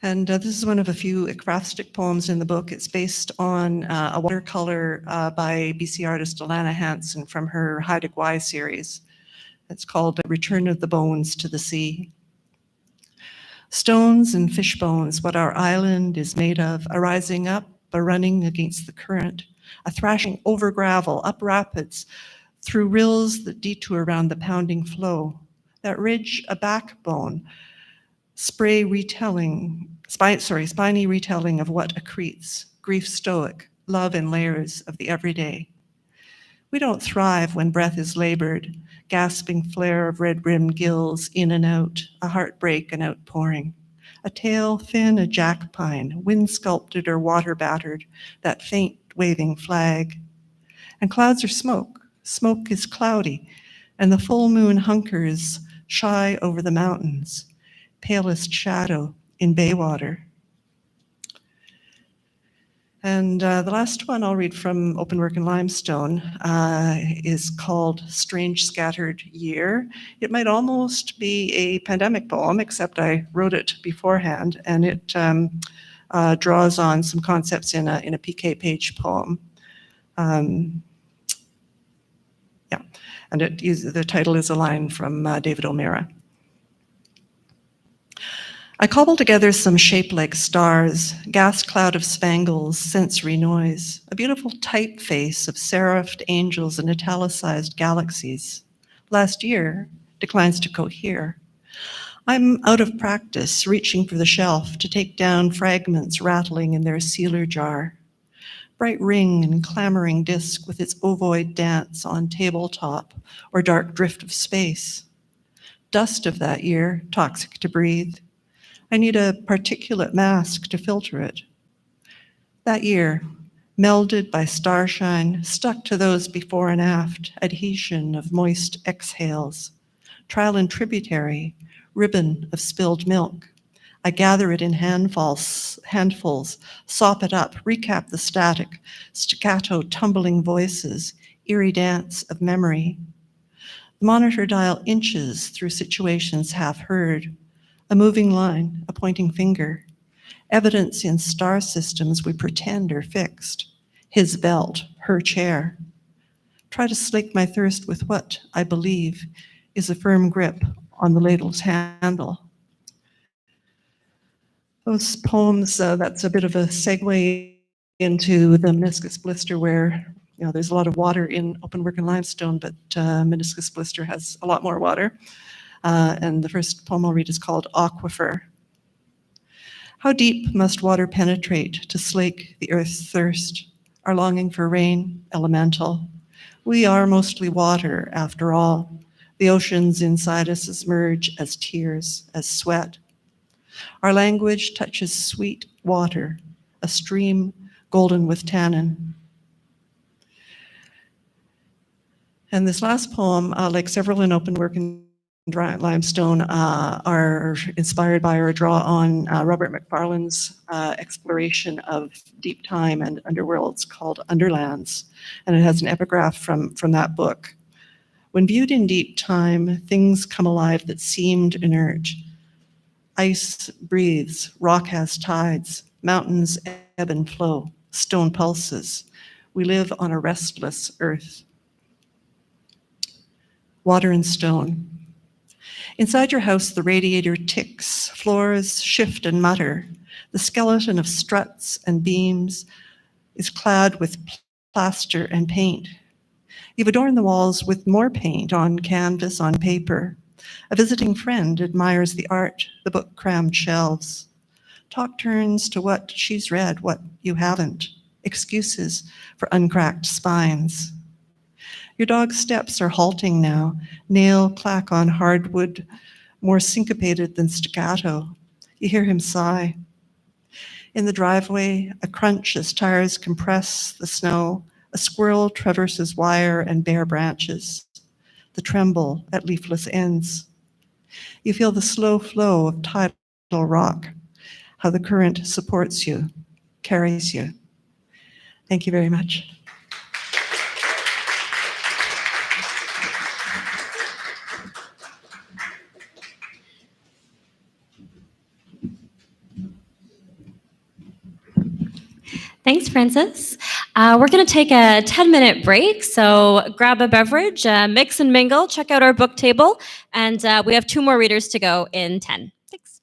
And this is one of a few ekphrastic poems in the book. It's based on a watercolor by BC artist Alana Hansen from her Haida Gwaii series. It's called Return of the Bones to the Sea. Stones and fish bones, what our island is made of, a rising up, a running against the current, a thrashing over gravel, up rapids, through rills that detour around the pounding flow. That ridge, a backbone, spiny retelling of what accretes, grief stoic, love in layers of the everyday. We don't thrive when breath is labored, gasping flare of red-rimmed gills in and out, a heartbreak, an outpouring. A tail fin, a jack pine, wind-sculpted or water-battered, that faint waving flag. And clouds are smoke. Smoke is cloudy, and the full moon hunkers shy over the mountains, palest shadow in baywater. And the last one I'll read from Open Work in Limestone is called Strange Scattered Year. It might almost be a pandemic poem, except I wrote it beforehand, and it draws on some concepts in a PK page poem. Yeah, and the title is a line from David O'Meara. I cobble together some shape like stars, gas cloud of spangles, sensory noise, a beautiful typeface of seraphed angels and italicized galaxies. Last year declines to cohere. I'm out of practice, reaching for the shelf to take down fragments rattling in their sealer jar. Bright ring and clamoring disc with its ovoid dance on tabletop or dark drift of space. Dust of that year, toxic to breathe. I need a particulate mask to filter it. That year, melded by starshine, stuck to those before and aft, adhesion of moist exhales. Trial and tributary, ribbon of spilled milk. I gather it in handfuls, sop it up, recap the static, staccato tumbling voices, eerie dance of memory. The monitor dial inches through situations half heard. A moving line, a pointing finger. Evidence in star systems we pretend are fixed. His belt, her chair. Try to slake my thirst with what, I believe, is a firm grip on the ladle's handle. Those poems, that's a bit of a segue into the meniscus blister where there's a lot of water in Open Work in Limestone, but meniscus blister has a lot more water. And the first poem I'll read is called Aquifer. How deep must water penetrate to slake the earth's thirst, our longing for rain, elemental? We are mostly water, after all. The oceans inside us emerge as tears, as sweat. Our language touches sweet water, a stream golden with tannin. And this last poem, like several in Open Work in Limestone, are inspired by or draw on Robert McFarlane's exploration of deep time and underworlds called Underlands. And it has an epigraph from that book. When viewed in deep time, things come alive that seemed inert. Ice breathes, rock has tides, mountains ebb and flow, stone pulses. We live on a restless earth. Water and stone. Inside your house, the radiator ticks, floors shift and mutter. The skeleton of struts and beams is clad with plaster and paint. You've adorned the walls with more paint on canvas, on paper. A visiting friend admires the art, the book-crammed shelves. Talk turns to what she's read, what you haven't. Excuses for uncracked spines. Your dog's steps are halting now, nail clack on hardwood, more syncopated than staccato. You hear him sigh. In the driveway, a crunch as tires compress the snow. A squirrel traverses wire and bare branches. The tremble at leafless ends. You feel the slow flow of tidal rock, how the current supports you, carries you. Thank you very much. Thanks, Francis. We're going to take a 10-minute break, so grab a beverage, mix and mingle, check out our book table, and we have 2 more readers to go in 10. Thanks.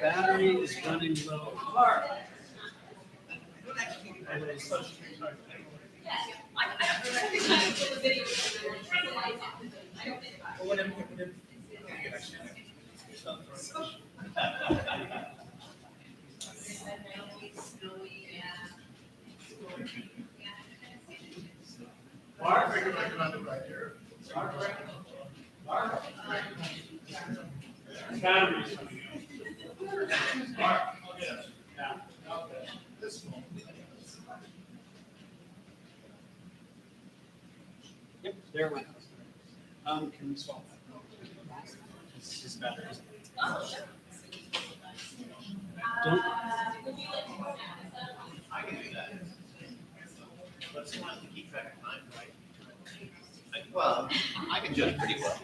Battery is running low. Mark, are you recommending right here? Mark? Battery is running low. Mark, yes. Yeah. Okay. This one. Yep, there it went. Can we swap that? His battery. Don't. I can do that. But someone has to keep track of time, right? Well, I can judge pretty well.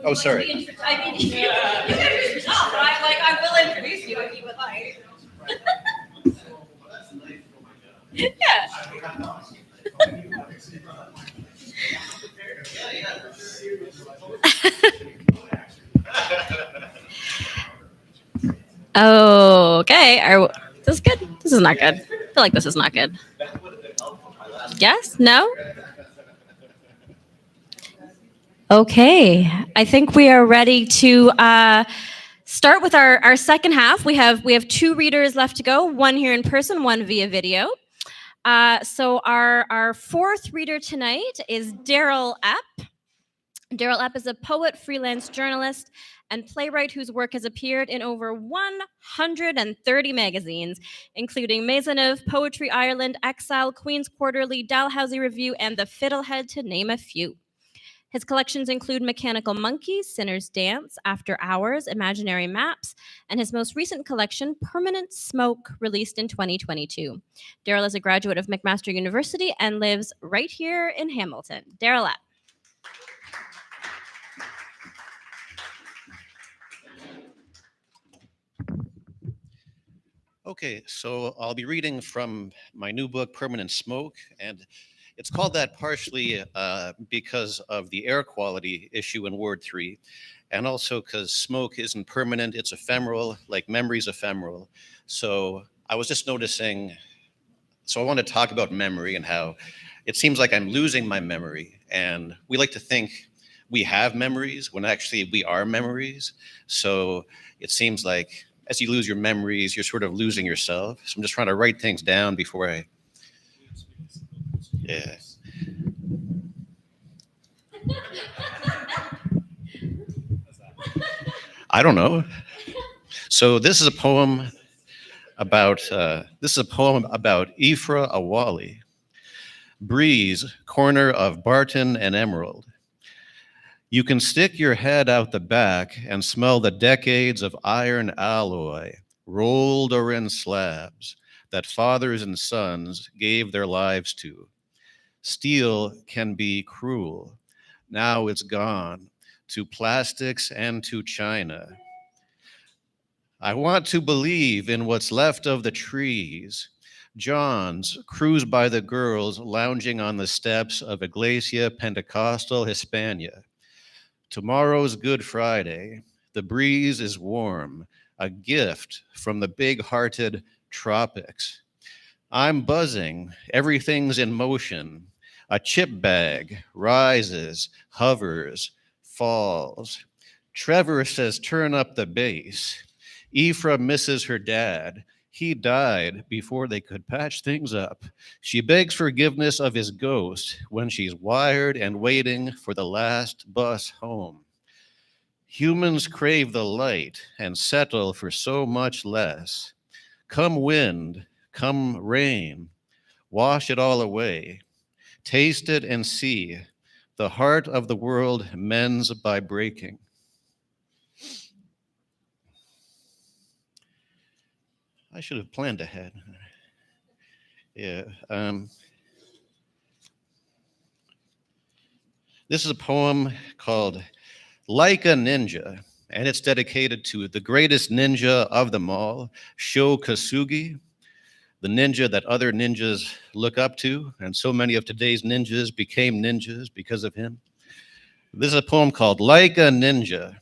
Oh, sorry. I mean, you can introduce yourself, but I will introduce you if you would like. That's nice for my job. Yeah. Okay. This is good. This is not good. feel like this is not good. That would have been helpful. My last Yes? No? Okay. I think we are ready to start with our second half. We have 2 readers left to go, one here in person, one via video. So our fourth reader tonight is Daryl Epp. Daryl Epp is a poet, freelance journalist, and playwright whose work has appeared in over 130 magazines, including Maisonneuve, Poetry Ireland, Exile, Queen's Quarterly, Dalhousie Review, and The Fiddlehead, to name a few. His collections include Mechanical Monkeys, Sinner's Dance, After Hours, Imaginary Maps, and his most recent collection, Permanent Smoke, released in 2022. Daryl is a graduate of McMaster University and lives right here in Hamilton. Daryl Epp. Okay, so I'll be reading from my new book, Permanent Smoke, and it's called that partially because of the air quality issue in Ward 3, and also because smoke isn't permanent, it's ephemeral, like memory's ephemeral. So I was just noticing, so I want to talk about memory and how it seems like I'm losing my memory, and we like to think we have memories when actually we are memories. So it seems like as you lose your memories, you're sort of losing yourself. So I'm just trying to write things down before I, yeah. I don't know. So this is a poem about Ifra Awali. Breeze, corner of Barton and Emerald. You can stick your head out the back and smell the decades of iron alloy, rolled or in slabs, that fathers and sons gave their lives to. Steel can be cruel. Now it's gone to plastics and to China. I want to believe in what's left of the trees. Johns cruise by the girls lounging on the steps of Iglesia Pentecostal Hispania. Tomorrow's Good Friday. The breeze is warm, a gift from the big-hearted tropics. I'm buzzing, everything's in motion. A chip bag rises, hovers, falls. Trevor says, turn up the bass. Ifra misses her dad. He died before they could patch things up. She begs forgiveness of his ghost when she's wired and waiting for the last bus home. Humans crave the light and settle for so much less. Come wind, come rain, wash it all away. Taste it and see. The heart of the world mends by breaking. I should have planned ahead. Yeah. This is a poem called Like a Ninja, and it's dedicated to the greatest ninja of them all, Sho Kasugi, the ninja that other ninjas look up to, and so many of today's ninjas became ninjas because of him. This is a poem called Like a Ninja.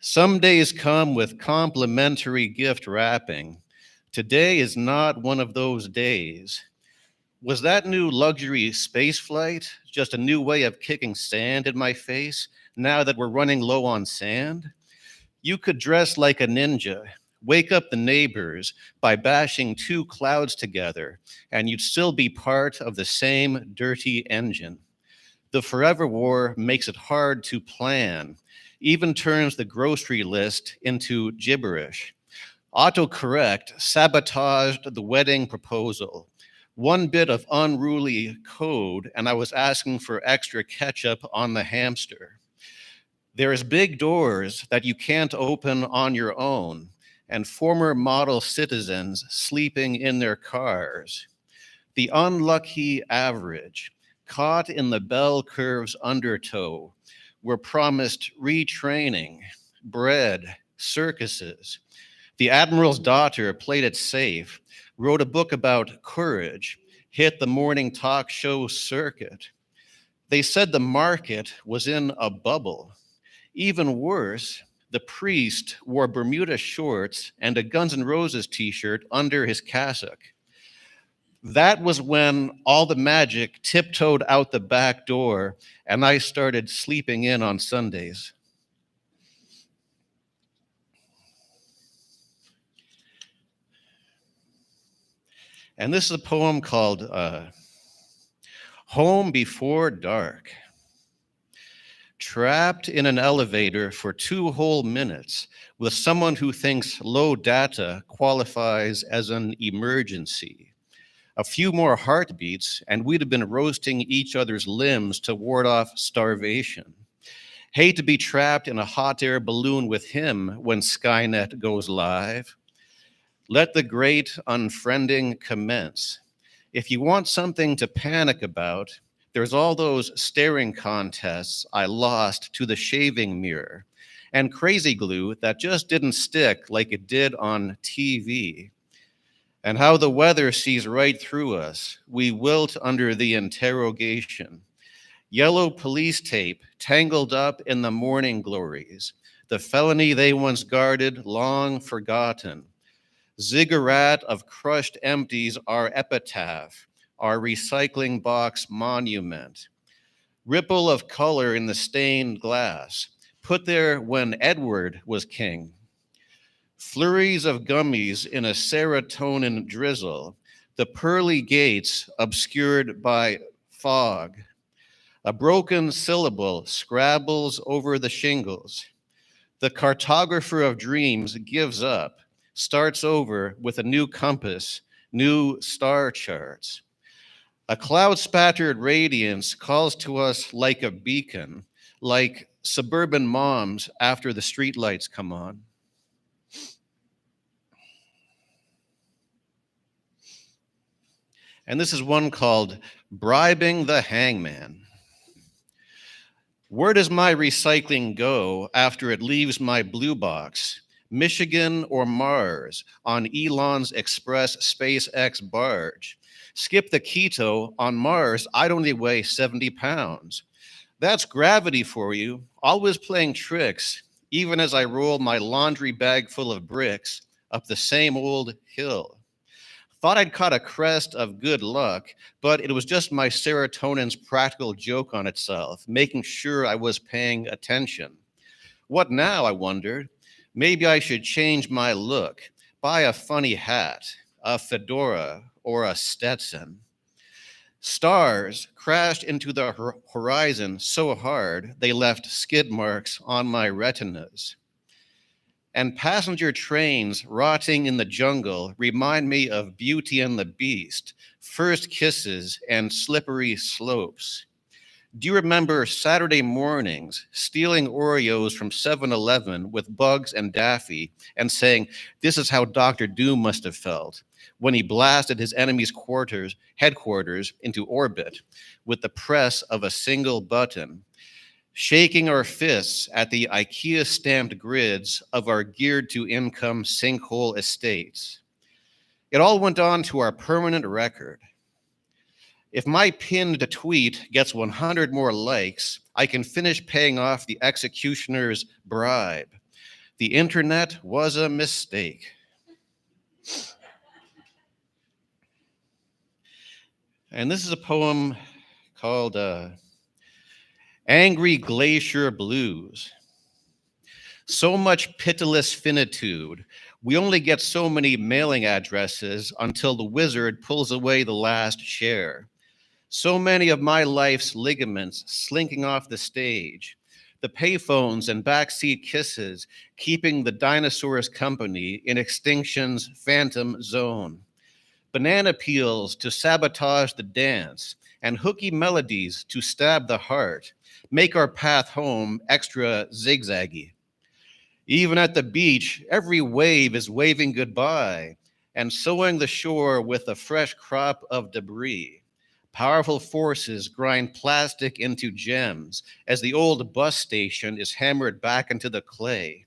Some days come with complimentary gift wrapping. Today is not one of those days. Was that new luxury space flight just a new way of kicking sand in my face now that we're running low on sand? You could dress like a ninja, wake up the neighbors by bashing 2 clouds together, and you'd still be part of the same dirty engine. The forever war makes it hard to plan, even turns the grocery list into gibberish. Autocorrect sabotaged the wedding proposal. One bit of unruly code, and I was asking for extra ketchup on the hamster. There's big doors that you can't open on your own, and former model citizens sleeping in their cars. The unlucky average, caught in the bell curve's undertow, were promised retraining, bread, circuses. The admiral's daughter played it safe, wrote a book about courage, hit the morning talk show circuit. They said the market was in a bubble. Even worse, the priest wore Bermuda shorts and a Guns N' Roses t-shirt under his cassock. That was when all the magic tiptoed out the back door and I started sleeping in on Sundays. And this is a poem called Home Before Dark. Trapped in an elevator for 2 whole minutes with someone who thinks low data qualifies as an emergency. A few more heartbeats, and we'd have been roasting each other's limbs to ward off starvation. Hate to be trapped in a hot air balloon with him when Skynet goes live. Let the great unfriending commence. If you want something to panic about, there's all those staring contests I lost to the shaving mirror and crazy glue that just didn't stick like it did on TV. And how the weather sees right through us. We wilt under the interrogation. Yellow police tape tangled up in the morning glories. The felony they once guarded, long forgotten. Ziggurat of crushed empties, our epitaph, our recycling box monument. Ripple of color in the stained glass, put there when Edward was king. Flurries of gummies in a serotonin drizzle, the pearly gates obscured by fog. A broken syllable scrabbles over the shingles. The cartographer of dreams gives up, starts over with a new compass, new star charts. A cloud-spattered radiance calls to us like a beacon, like suburban moms after the streetlights come on. And this is one called Bribing the Hangman. Where does my recycling go after it leaves my blue box? Michigan or Mars on Elon's Express SpaceX barge? Skip the keto, on Mars, I'd only weigh 70 pounds. That's gravity for you, always playing tricks, even as I roll my laundry bag full of bricks up the same old hill. Thought I'd caught a crest of good luck, but it was just my serotonin's practical joke on itself, making sure I was paying attention. What now, I wondered? Maybe I should change my look, buy a funny hat, a fedora, or a Stetson. Stars crashed into the horizon so hard they left skid marks on my retinas. And passenger trains rotting in the jungle remind me of Beauty and the Beast, first kisses and slippery slopes. Do you remember Saturday mornings stealing Oreos from 7-Eleven with Bugs and Daffy and saying, this is how Dr. Doom must have felt when he blasted his enemy's headquarters into orbit with the press of a single button? Shaking our fists at the IKEA-stamped grids of our geared-to-income sinkhole estates. It all went on to our permanent record. If my pinned tweet gets 100 more likes, I can finish paying off the executioner's bribe. The internet was a mistake. And this is a poem called Angry Glacier Blues. So much pitiless finitude. We only get so many mailing addresses until the wizard pulls away the last share. So many of my life's ligaments slinking off the stage. The payphones and backseat kisses keeping the dinosaurs company in extinction's phantom zone. Banana peels to sabotage the dance and hooky melodies to stab the heart. Make our path home extra zigzaggy. Even at the beach, every wave is waving goodbye and sowing the shore with a fresh crop of debris. Powerful forces grind plastic into gems as the old bus station is hammered back into the clay.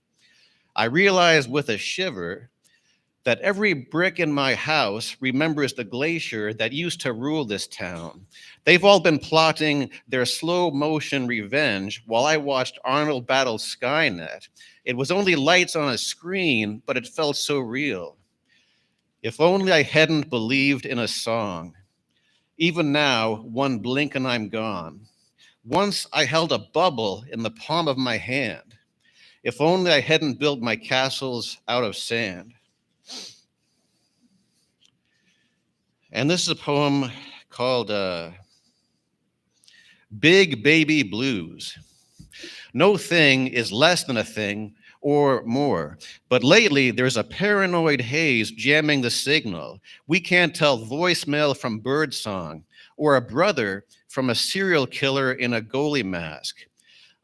I realize with a shiver that every brick in my house remembers the glacier that used to rule this town. They've all been plotting their slow motion revenge while I watched Arnold battle Skynet. It was only lights on a screen, but it felt so real. If only I hadn't believed in a song. Even now, one blink and I'm gone. Once I held a bubble in the palm of my hand. If only I hadn't built my castles out of sand. And this is a poem called Big Baby Blues. No thing is less than a thing or more. But lately, there's a paranoid haze jamming the signal. We can't tell voicemail from birdsong or a brother from a serial killer in a goalie mask.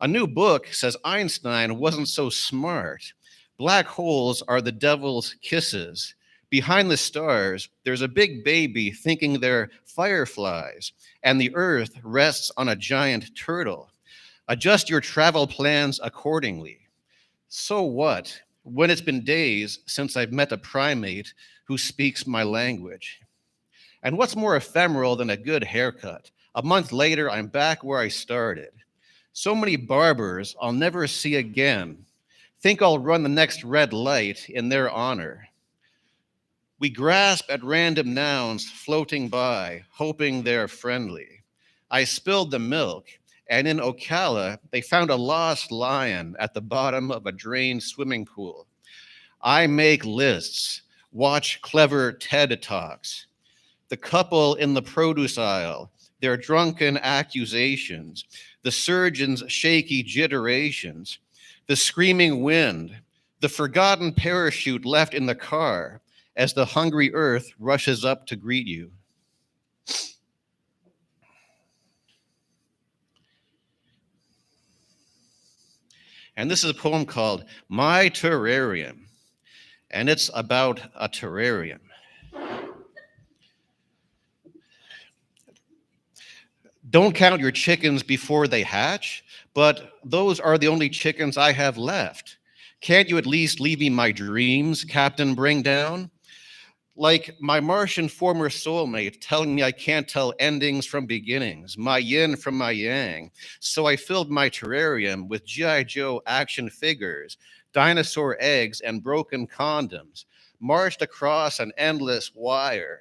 A new book says Einstein wasn't so smart. Black holes are the devil's kisses. Behind the stars, there's a big baby thinking they're fireflies, and the earth rests on a giant turtle. Adjust your travel plans accordingly. So what when it's been days since I've met a primate who speaks my language? And what's more ephemeral than a good haircut? A month later, I'm back where I started. So many barbers I'll never see again. Think I'll run the next red light in their honor. We grasp at random nouns floating by, hoping they're friendly. I spilled the milk, and in Ocala, they found a lost lion at the bottom of a drained swimming pool. I make lists, watch clever TED Talks. The couple in the produce aisle, their drunken accusations, the surgeon's shaky jitterations, the screaming wind, the forgotten parachute left in the car as the hungry earth rushes up to greet you. And this is a poem called My Terrarium, and it's about a terrarium. Don't count your chickens before they hatch, but those are the only chickens I have left. Can't you at least leave me my dreams, Captain Bring Down? Like my Martian former soulmate telling me I can't tell endings from beginnings, my yin from my yang. So I filled my terrarium with G.I. Joe action figures, dinosaur eggs, and broken condoms, marched across an endless wire.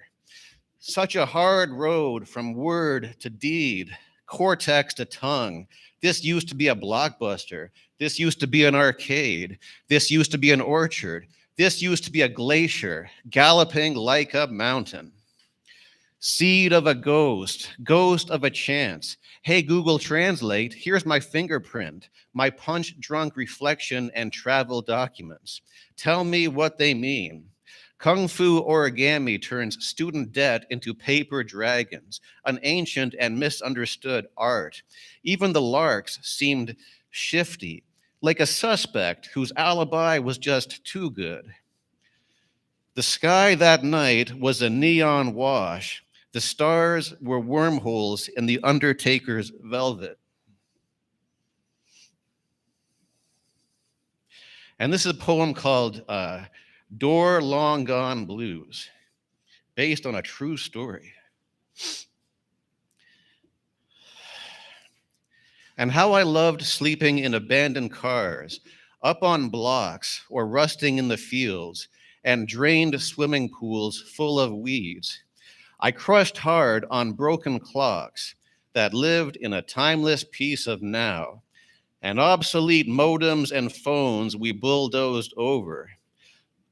Such a hard road from word to deed, cortex to tongue. This used to be a blockbuster. This used to be an arcade. This used to be an orchard. This used to be a glacier, galloping like a mountain. Seed of a ghost, ghost of a chance. Hey, Google Translate, here's my fingerprint, my punch-drunk reflection and travel documents. Tell me what they mean. Kung Fu origami turns student debt into paper dragons, an ancient and misunderstood art. Even the larks seemed shifty, like a suspect whose alibi was just too good. The sky that night was a neon wash. The stars were wormholes in the Undertaker's velvet. And this is a poem called Door Long Gone Blues, based on a true story. And how I loved sleeping in abandoned cars, up on blocks or rusting in the fields, and drained swimming pools full of weeds. I crushed hard on broken clocks that lived in a timeless piece of now, and obsolete modems and phones we bulldozed over.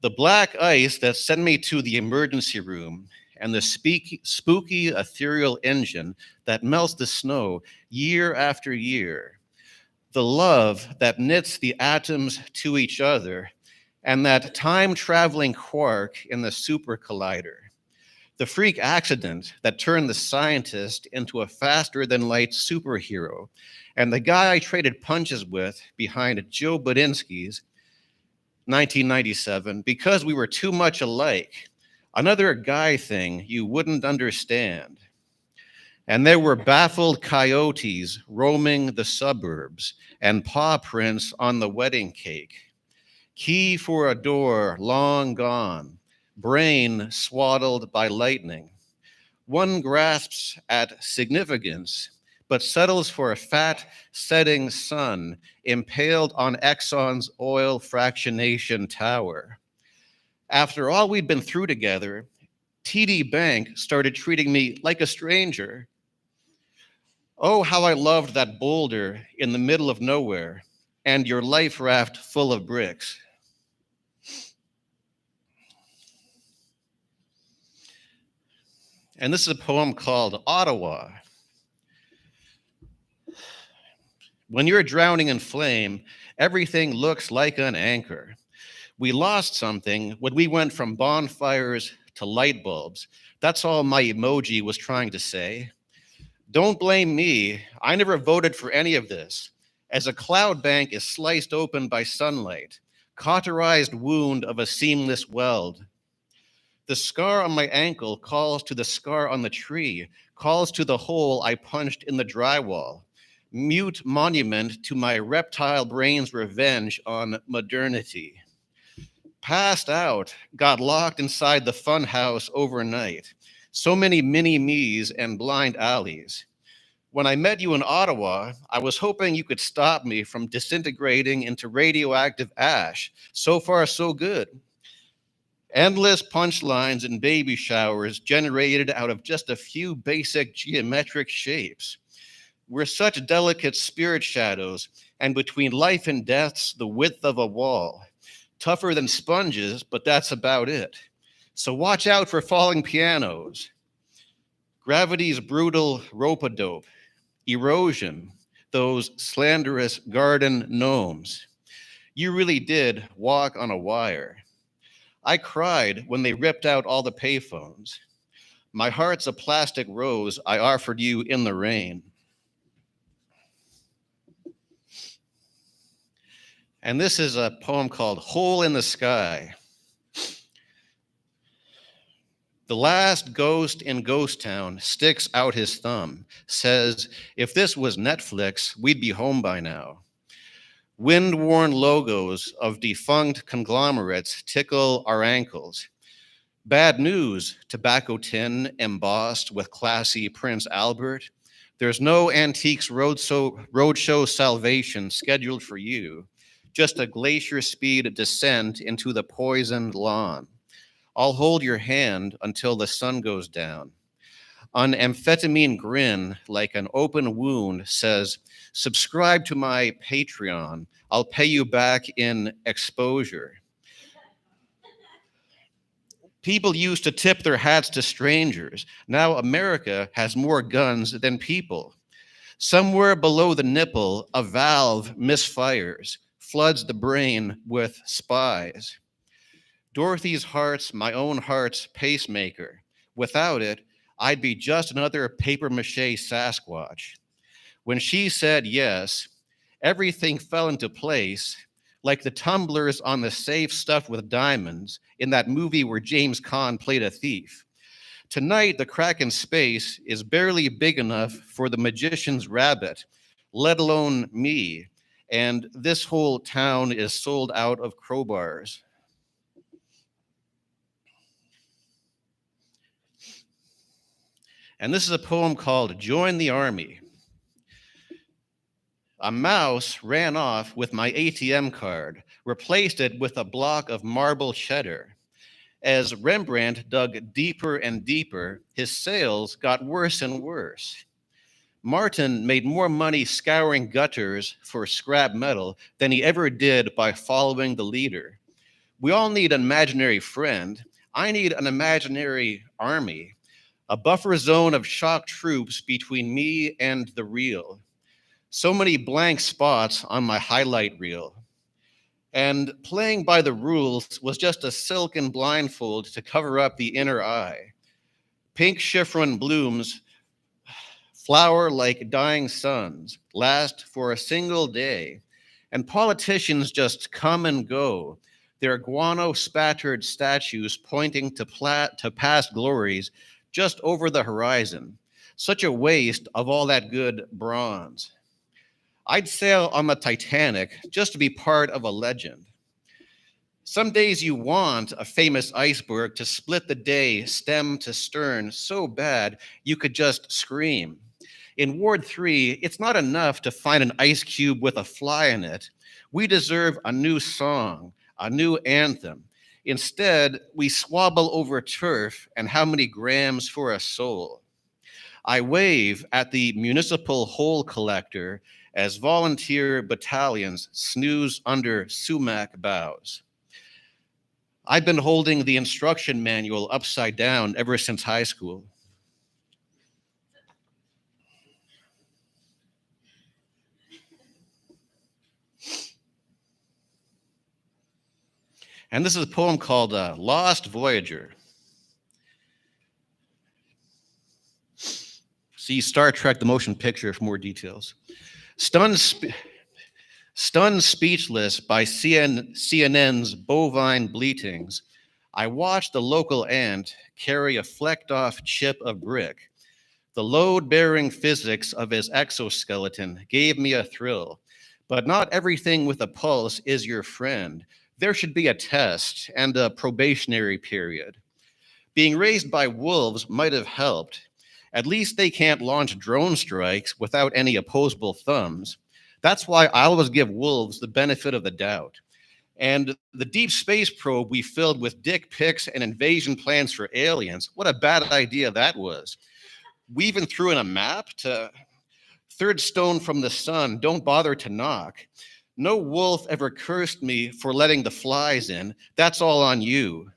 The black ice that sent me to the emergency room and the spooky ethereal engine that melts the snow year after year. The love that knits the atoms to each other and that time-traveling quark in the super collider. The freak accident that turned the scientist into a faster-than-light superhero and the guy I traded punches with behind Joe Budinsky's 1997 because we were too much alike. Another guy thing you wouldn't understand. And there were baffled coyotes roaming the suburbs and paw prints on the wedding cake. Key for a door long gone, brain swaddled by lightning. One grasps at significance, but settles for a fat setting sun impaled on Exxon's oil fractionation tower. After all we'd been through together, TD Bank started treating me like a stranger. Oh, how I loved that boulder in the middle of nowhere and your life raft full of bricks. And this is a poem called Ottawa. When you're drowning in flame, everything looks like an anchor. We lost something when we went from bonfires to light bulbs. That's all my emoji was trying to say. Don't blame me. I never voted for any of this. As a cloud bank is sliced open by sunlight, cauterized wound of a seamless weld. The scar on my ankle calls to the scar on the tree, calls to the hole I punched in the drywall. Mute monument to my reptile brain's revenge on modernity. Passed out, got locked inside the fun house overnight. So many mini-me's and blind alleys. When I met you in Ottawa, I was hoping you could stop me from disintegrating into radioactive ash. So far, so good. Endless punchlines and baby showers generated out of just a few basic geometric shapes. We're such delicate spirit shadows, and between life and death's the width of a wall. Tougher than sponges, but that's about it. So watch out for falling pianos. Gravity's brutal rope-a-dope. Erosion, those slanderous garden gnomes. You really did walk on a wire. I cried when they ripped out all the payphones. My heart's a plastic rose I offered you in the rain. And this is a poem called Hole in the Sky. The last ghost in Ghost Town sticks out his thumb, says, if this was Netflix, we'd be home by now. Wind-worn logos of defunct conglomerates tickle our ankles. Bad news, tobacco tin embossed with classy Prince Albert. There's no Antiques Roadshow salvation scheduled for you, just a glacier speed descent into the poisoned lawn. I'll hold your hand until the sun goes down. An amphetamine grin like an open wound says, subscribe to my Patreon. I'll pay you back in exposure. People used to tip their hats to strangers. Now America has more guns than people. Somewhere below the nipple, a valve misfires, floods the brain with spies. Dorothy's heart's my own heart's pacemaker. Without it, I'd be just another papier-mâché Sasquatch. When she said yes, everything fell into place, like the tumblers on the safe stuffed with diamonds in that movie where James Caan played a thief. Tonight, the crack in space is barely big enough for the magician's rabbit, let alone me, and this whole town is sold out of crowbars. And this is a poem called Join the Army. A mouse ran off with my ATM card, replaced it with a block of marble cheddar. As Rembrandt dug deeper and deeper, his sales got worse and worse. Martin made more money scouring gutters for scrap metal than he ever did by following the leader. We all need an imaginary friend. I need an imaginary army, a buffer zone of shock troops between me and the real. So many blank spots on my highlight reel. And playing by the rules was just a silken blindfold to cover up the inner eye. Pink chiffon blooms flower like dying suns, last for a single day. And politicians just come and go, their guano-spattered statues pointing to past glories just over the horizon. Such a waste of all that good bronze. I'd sail on the Titanic just to be part of a legend. Some days you want a famous iceberg to split the day stem to stern so bad you could just scream. In Ward 3, it's not enough to find an ice cube with a fly in it. We deserve a new song, a new anthem. Instead, we squabble over turf and how many grams for a soul. I wave at the municipal hole collector as volunteer battalions snooze under sumac boughs. I've been holding the instruction manual upside down ever since high school. And this is a poem called Lost Voyager. See Star Trek, the motion picture for more details. Stunned speechless by CNN's bovine bleatings, I watched the local ant carry a flecked-off chip of brick. The load-bearing physics of his exoskeleton gave me a thrill. But not everything with a pulse is your friend. There should be a test and a probationary period. Being raised by wolves might have helped. At least they can't launch drone strikes without any opposable thumbs. That's why I always give wolves the benefit of the doubt. And the deep space probe we filled with dick pics and invasion plans for aliens, what a bad idea that was. We even threw in a map to third stone from the sun, don't bother to knock. No wolf ever cursed me for letting the flies in. That's all on you.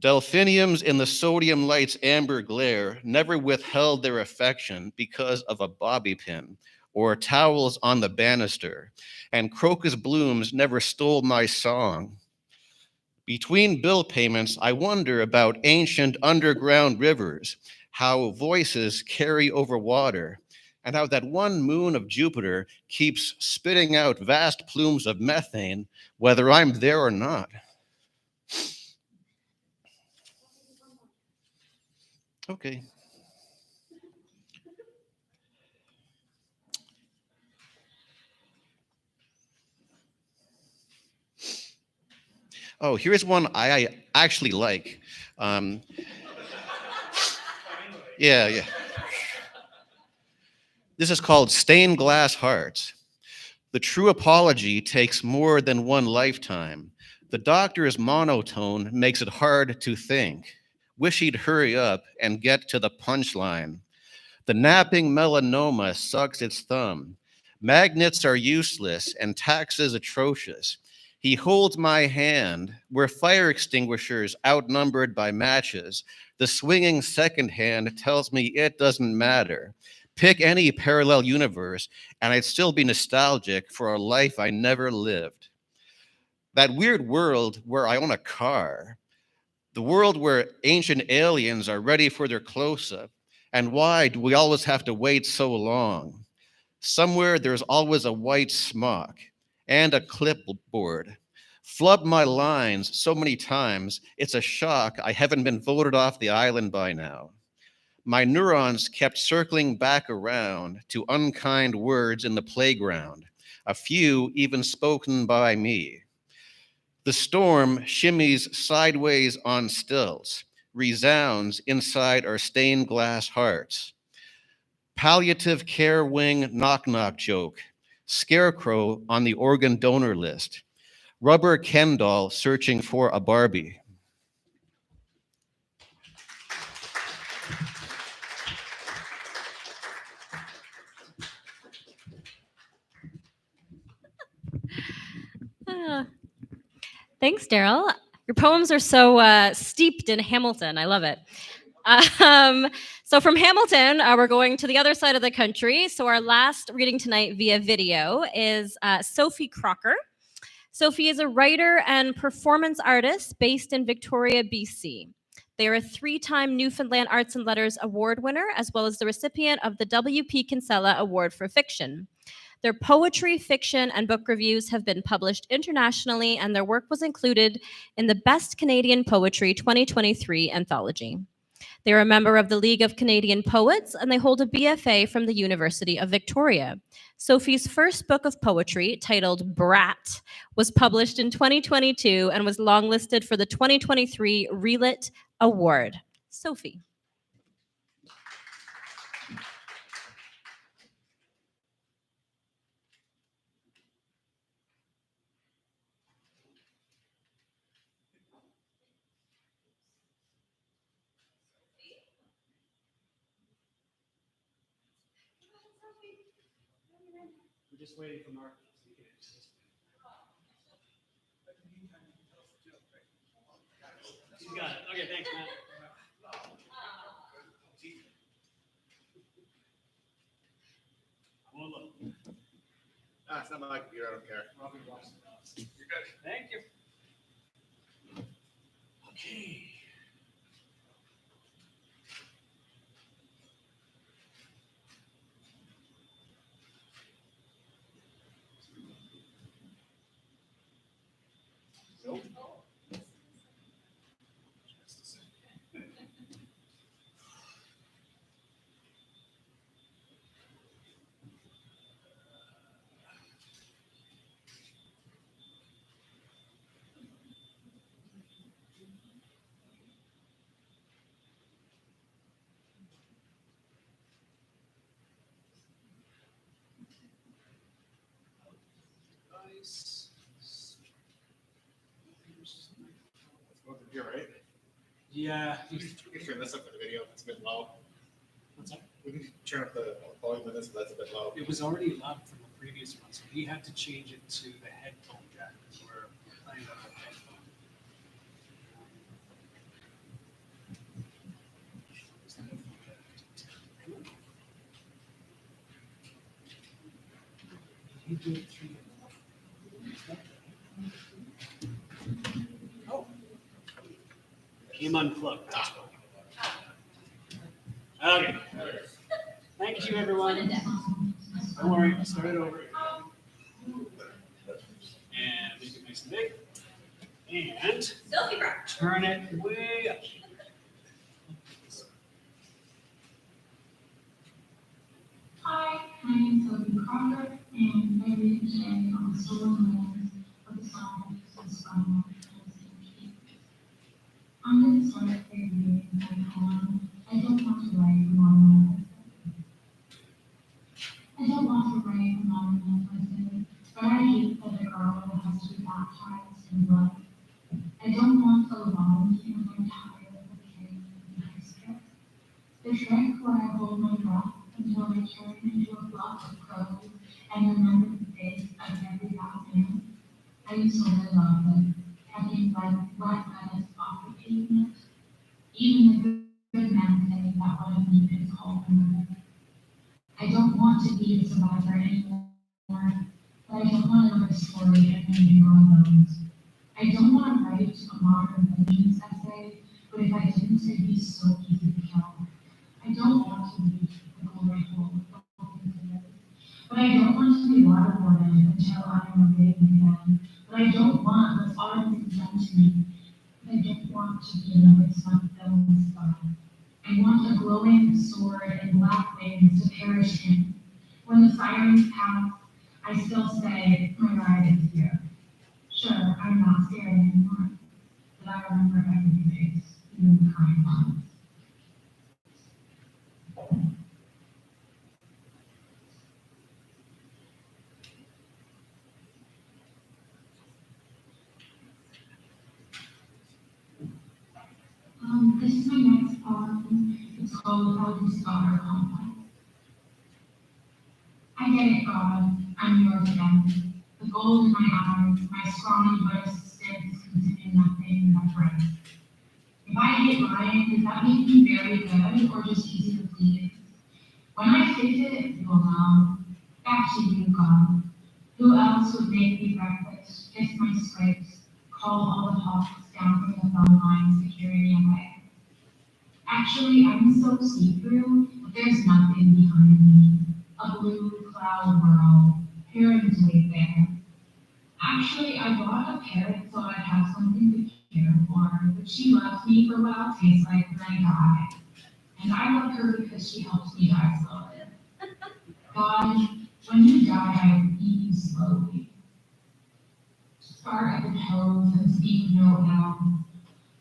Delphiniums in the sodium light's amber glare never withheld their affection because of a bobby pin or towels on the banister, and crocus blooms never stole my song. Between bill payments, I wonder about ancient underground rivers, how voices carry over water, and how that one moon of Jupiter keeps spitting out vast plumes of methane, whether I'm there or not. Okay. Oh, here's one I actually like. Yeah. This is called Stained Glass Hearts. The true apology takes more than one lifetime. The doctor's monotone makes it hard to think. Wish he'd hurry up and get to the punchline. The napping melanoma sucks its thumb. Magnets are useless and taxes atrocious. He holds my hand. We're fire extinguishers outnumbered by matches. The swinging second hand tells me it doesn't matter. Pick any parallel universe, and I'd still be nostalgic for a life I never lived. That weird world where I own a car, the world where ancient aliens are ready for their close-up, and why do we always have to wait so long? Somewhere there's always a white smock and a clipboard. Flub my lines so many times, it's a shock I haven't been voted off the island by now. My neurons kept circling back around to unkind words in the playground, a few even spoken by me. The storm shimmies sideways on stilts, resounds inside our stained glass hearts. Palliative care wing knock-knock joke, scarecrow on the organ donor list, rubber Ken doll searching for a Barbie. Thanks, Daryl. Your poems are so steeped in Hamilton. I love it. So from Hamilton, we're going to the other side of the country. So our last reading tonight via video is Sophie Crocker. Sophie is a writer and performance artist based in Victoria, BC. They are a 3-time Newfoundland Arts and Letters Award winner, as well as the recipient of the W.P. Kinsella Award for Fiction. Their poetry, fiction, and book reviews have been published internationally, and their work was included in the Best Canadian Poetry 2023 anthology. They are a member of the League of Canadian Poets, and they hold a BFA from the University of Victoria. Sophie's first book of poetry, titled Brat, was published in 2022 and was longlisted for the 2023 ReLit Award. Sophie. We're just waiting for Mark. So you can You got it. Okay, thanks, Matt. Well, look. It's not my computer, I don't care. Robin watched it. You're good. Thank you. Okay. Nope. Nice. You're right. Yeah. We can turn this up for the video. It's a bit low. What's that? We can turn up the volume of this, but that's a bit low. It was already loud from the previous one, so he had to change it to the headphone jack because we're playing on the headphone. Did he do it through Oh. Came unplugged. That's what. Okay. Thank you, everyone. Don't worry, I'll start it over. And make it nice and big. And Selfie rock. turn it way up. Hi, my name is Sophie Crawford, and I read today on the solar lands of the song of Spinal I'm going to start by reading my poem, I Don't Want to Write a Monument. I don't want to write a monument lesson, but I hate that a girl has to be baptized in blood. I don't want a long and I'm tired of carrying the history. The trick where I hold my breath until I turn into a block of crows and remember the face of every black man. I used to really love it, having black lettuce off the pavement. Even the good men say that what I need is called another. I don't want to be a survivor anymore, but I don't want another story of me growing bones. I don't want to write a modern vengeance essay, but if I didn't, it'd be so easy to kill. I don't want to reach the glory hole of open today, but I don't want to be waterboarded until I am a big again. But I don't want what's already been done to me. But I don't want to be another sun filled in the sky. I want a glowing sword and black wings to perish in. When the sirens pass, I still say, my ride is here. Sure, I'm not scared anymore, but I remember every face, even the kind ones. This is my next poem. It's called Eldest Daughter Complex. I get it, God. I'm yours again. The gold in my eyes, my scrawny but persistence considering nothing but breath. If I hate lying, does that make me very good or just easy to please? When I face it, you'll know. Back to you, God. Who else would make me breakfast, kiss my scrapes, call all the hawks down from the phone line, security away? Actually, I'm so see-through, there's nothing behind me. A blue cloud world, parents wait there. Actually, I bought a parrot so I'd have something to care for, but she loves me for what I'll taste like when I die. And I love her because she helps me die slowly. God, when you die, I eat you slowly. Start at the toes and speak no ill.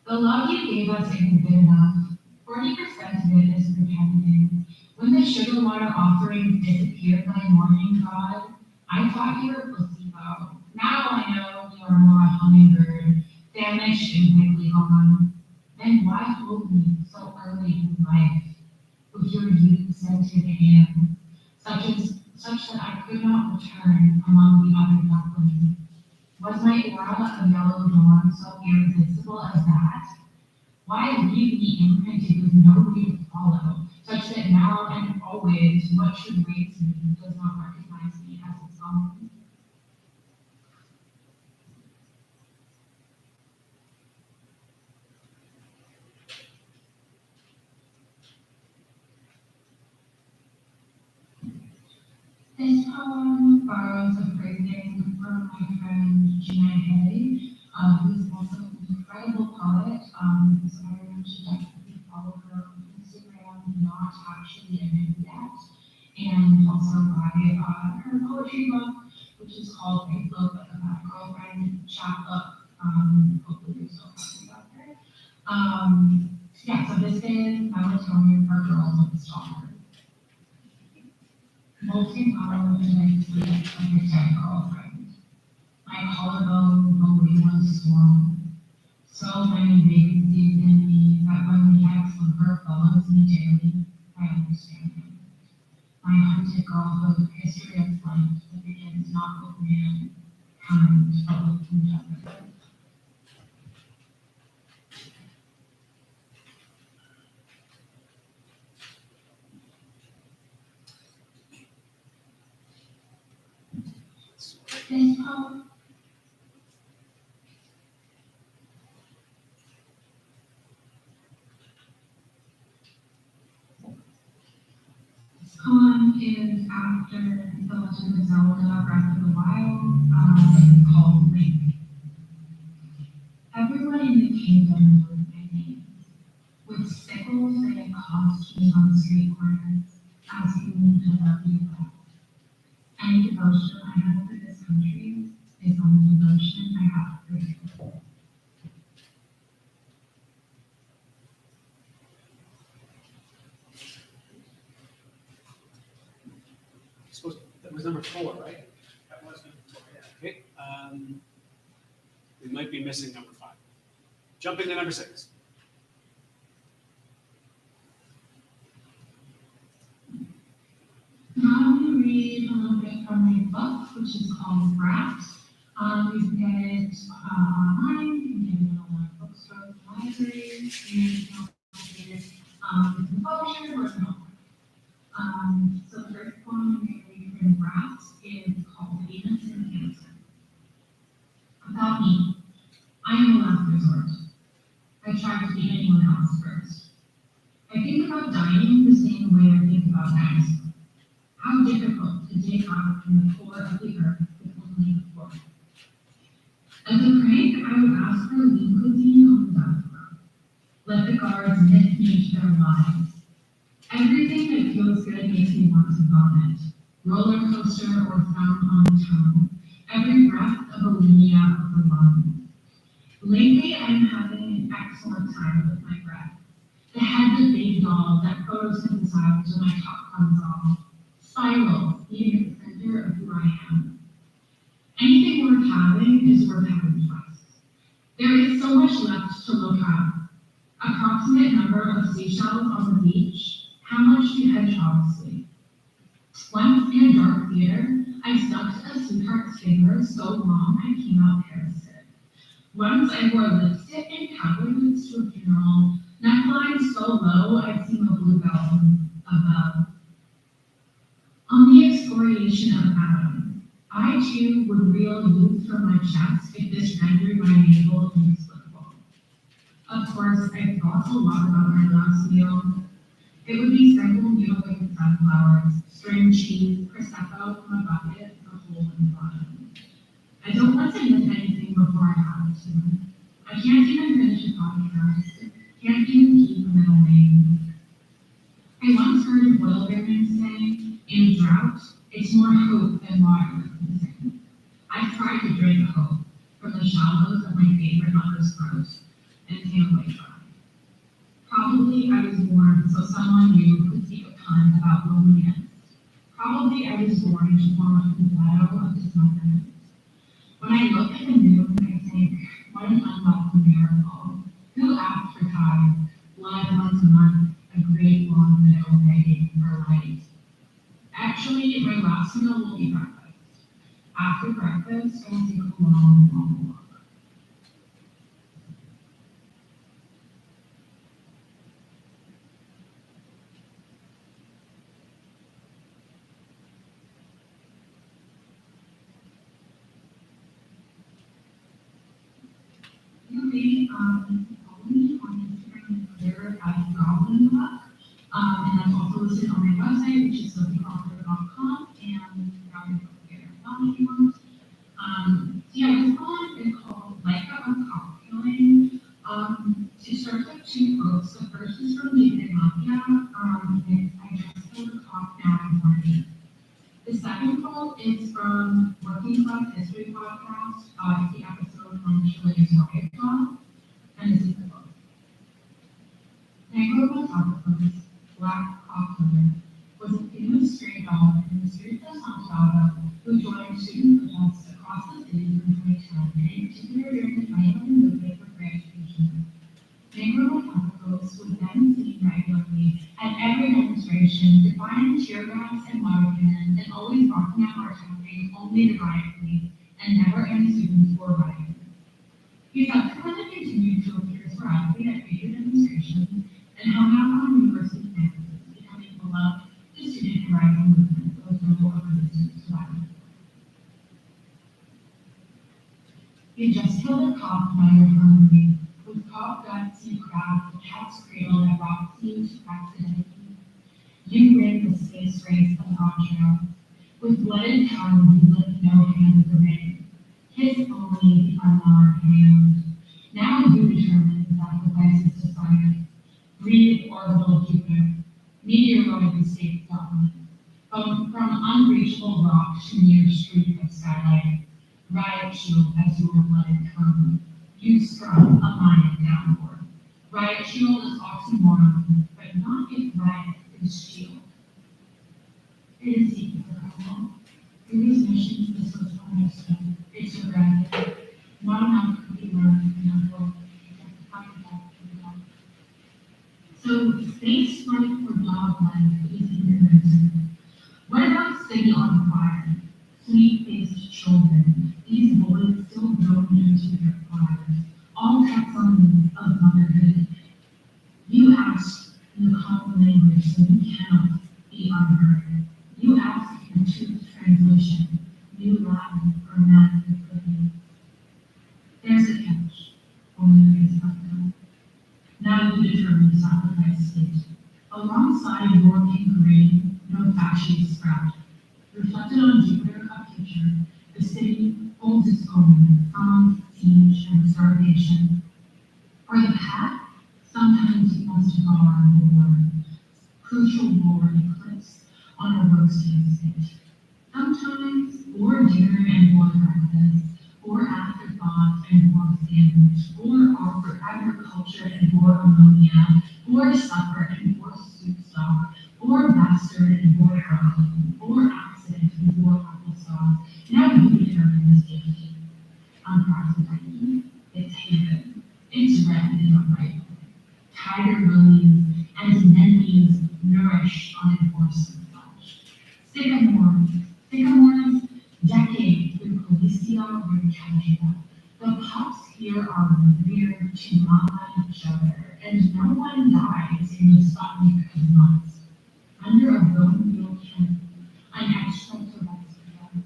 The love you gave us isn't good enough. 40% of it is pretending. When the sugar water offerings disappeared by morning, God, I thought you were placebo. Now I know you are more a hummingbird, famished and quickly gone. Then why hold me so early in life with your youth-scented hand, such as could not return among the other ducklings. Was my aura of yellow dawn so irresistible as that? Why leave me imprinted with no way to follow, such that now and always what should raise me does not recognize me as its own? This poem borrows a phrasing from my friend Gina Hay, who is also an incredible poet. So I want to definitely follow her on Instagram, not actually a new yet, and also buy her poetry book, which is called A Book About a Girlfriend Chapbook. Hopefully you're still talking about her. Yeah, so this is Melatonin for Girls with a Stalker. Molting power connects like a dead girlfriend. My collarbone only was swollen. So many vacancies in me that when the ex-lover follows me daily, I understand him. My hunted girlhood history of life that begins not with man, kind, but with each other. This poem is after the Legend of Zelda Breath of the Wild, called Link. Everyone in the kingdom knows my name. With sickles they accost me on street corners, asking me to love you back. Any devotion I have for this country is on the devotion I have for you. That was number 4, right? That was number 4, yeah. Okay. We might be missing number 5. Jumping to number 6. Now I'm going to read a little bit from my book, which is called Wraps. You can get it online, you can get it on bookstores, libraries, and you can also get it with the publisher or the author. So the first poem I'm going to read from Wraps is called Venus and Cancer. About me, I am a last resort. I try to be anyone else first. I think about dying the same way I think about cancer. How difficult to dig out from the core of the earth with only a fork. As a prank, I would ask for lean cuisine on the bathroom. Let the guards knit me to their lives. Everything that feels good makes me want to vomit. Roller coaster or found on the tongue. Every breath a bulimia of the lung. Lately, I'm having an excellent time with my breath. The head's a big doll that photosynthesizes when my top comes off. Spirals, being at the center of who I am. Anything worth having is worth having twice. There is so much left to look at. Approximate number of seashells on the beach. How much do hedgehogs sleep? Once in a dark theater, I sucked a sweetheart's finger so long I came out parasitic. Once I wore lipstick and cowboy boots to a funeral, neckline so low I'd seen a bluebell above. On the excoriation of atoms, I too would reel youth from my chest if this rendered my navel inexplicable. Of course, I thought a lot about my last meal. It would be simple mutilated sunflowers, string cheese, prosecco from a bucket with a hole in the bottom. I don't want to miss anything before I have to. I can't even finish a podcast, can't even keep a middle name. I once heard a oil baron say, in drought, it's more hope than water can sing. I tried to drink hope from the shallows of my favorite mother's throat and came away dry. Probably I was born so someone new could speak a pun about loneliness. Probably I was born to form a falsetto of dismemberment. When I look at the moon, I think, what an unwelcome miracle. Who asked for tide, blood once a month, a great long widow begging for light? Actually, my last meal will be breakfast. You may follow me on Instagram and Twitter at Goblin Luck. And I'm also listed on my website, which is sophiecrawford.com, and Robin Book if you want. So yeah, this poem is called Like a Cocktail. It starts with two quotes. The first is from David Mafia, and I just killed a cock now I'm horny. The second quote is from Working Class History Podcast, the episode on Chile's Rocket Club, and this is the quote. Negro Metropolis, Black Cocktail, was a famous stray dog in the streets of Santiago who joined student protests across the city in 2010, and in particular during the 2011 movement for free education. Negro Metropolis was then seen regularly at every demonstration, defying tear gas and water cannons, and always rocking out or attacking only the riot police, and never any students or rioters. He subsequently continued to appear sporadically at major demonstrations and hung out on university campuses, becoming beloved to student and radical movements as a symbol of resistance to violence. He just killed a cop minor permanently, with cop guts you craft, the cat's cradle that rocks you to accidentally. You rid the space race of Andrea. With blooded tongue, you lift no hand of the rain. Kiss only the unmarred hand. Now you determine the sacrifices to science. Breathe orbital Jupiter. Meteoroid state government. From unreachable rock to near streak of skylight. Riot shield as your blooded tongue. You scrum a Mayan downward. Riot shield is oxymoron, but not if riot is shield. It is equal for how long. Through these missions, this was understood. It's your granted. Not enough could be learned in our book. So, space flight for dog life is in. What about city on fire? Sweet-faced children, these boys still grown into their fires, all taxonomies of motherhood. You ask in the common language so you cannot be unheard. You ask in truth translation, new Latin for man and cooking. There's a catch, only there is unknown. Now you determine the sacrifice state. Alongside your pink rain, no fashion sprout. Reflected on Jupiter, a picture, the city holds its own, famine, siege, and starvation. For the path, sometimes you must bar war, crucial war eclipse on a roasting state. Sometimes, or dinner and war breakfast, or afterthought and war sandwich, or for agriculture and war ammonia, or supper and war soup stock, or bastard and war hurricane, or accident and war applesauce. Now you determine the safety. Unprecedented, it's haven, it's red in the right way. Tiger lilies and anemones nourish unenforced flesh. Sycamores, decades with Policia Ricaccia. The pups here are reared to mama each other, and no one dies in the Sputnik of months. Under a bone-meal canopy, an extra terrestrial.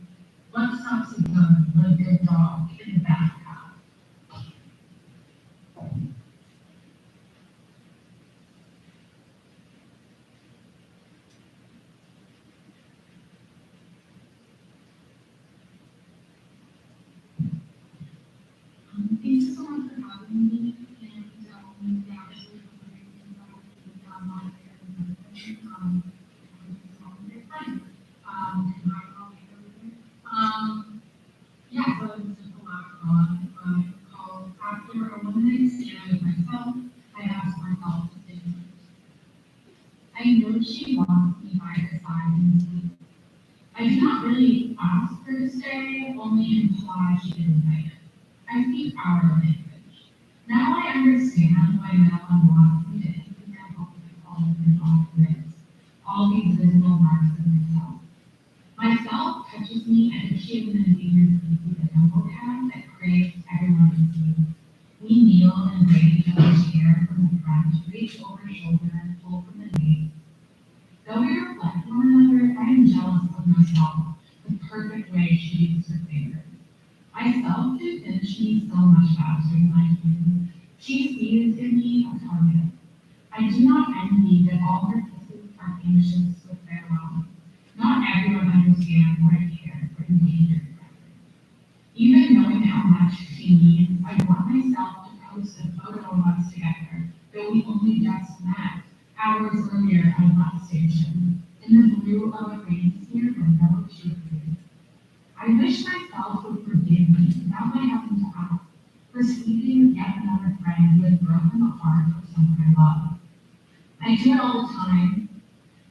What stops a gun but a good dog in the back path? Thank you so much for having me, and yeah, I really appreciate that my yeah, so this is the last one called After a Woman Standing with Myself, I asked myself to stay with. I know she wants me by her side in sleep. I do not really ask her to stay, only imply she is invited. I speak our language. Now I understand why no one wants me to implement all all these visible marks of myself. Myself touches me as if she is an endangered species of jungle cat that craves everyone's needs. We kneel and braid each other's hair from the front, reach over shoulder and pull from the knees. Though we reflect one another, I am jealous of myself, the perfect way she uses her fingers. I Myself can finish me so much faster than I can. She sees in me a target. I do not envy that all her kisses are anxious with farewell. Not everyone understands what I care for endangered friends. Even knowing how much she needs, I want myself to post a photo of us together, though we only just met hours earlier at a bus station, in the blue of a rain-smeared window she appeared. I wish myself would forgive me without my having to ask, for sleeping with yet another friend who has broken the heart of someone I love. I do it all the time.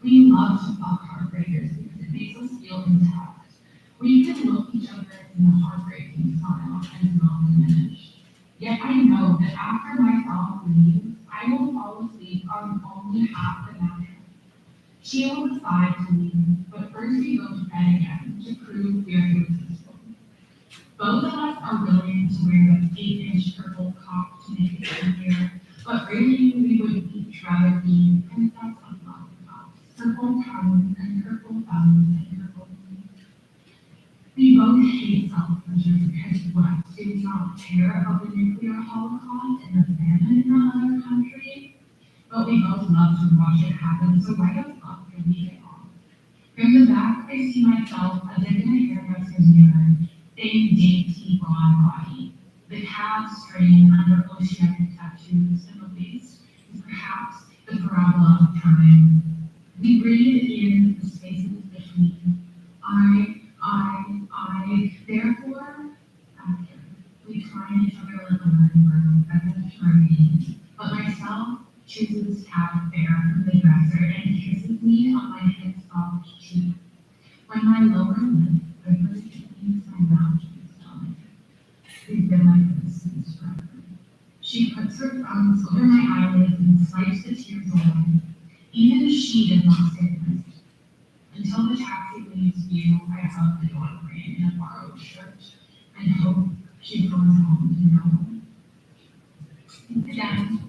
We love to fuck heartbreakers because it makes us feel intact. We can look each other in the heartbreaking smile and not diminish. Yet I know that after myself leaves, I will fall asleep on only half the mattress. She will decide to leave, but first we go to bed again to prove we are irresistible. Both of us are willing to wear the 8-inch purple cock to make it easier, but really we would each rather be princess of lollipops, purple tongues and purple thumbs and purple feet. We both hate self-pleasure because what do we not care about the nuclear holocaust and the famine in another country? But we both love to watch it happen, so why the fuck can we get off? From the back, I see myself as if in a hairdresser's mirror, saying dainty blonde body. The calves strain under oceanic tattoos, and the waist is perhaps the parabola of time. We breathe in the spaces between. Therefore, after, we climb each other like a learning bird, as if charming. But myself chooses tab fair from the dresser and kisses me on my head soft cheek. When my lower lip quivers, it means my mouth is stomach. We've been like this since forever. She puts her thumbs over my eyelids and swipes the tears away. Even she does not say this. Until the taxi leaves view, I hug the door frame in a borrowed shirt and hope she goes home to no one. Again,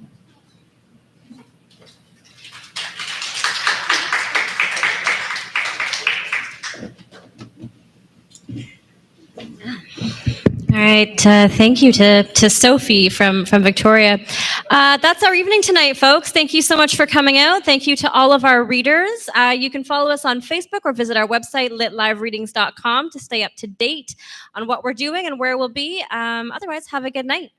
All right, thank you to Sophie from Victoria. That's our evening tonight, folks. Thank you so much for coming out. Thank you to all of our readers. You can follow us on Facebook or visit our website, litlivereadings.com, to stay up to date on what we're doing and where we'll be. Otherwise, have a good night.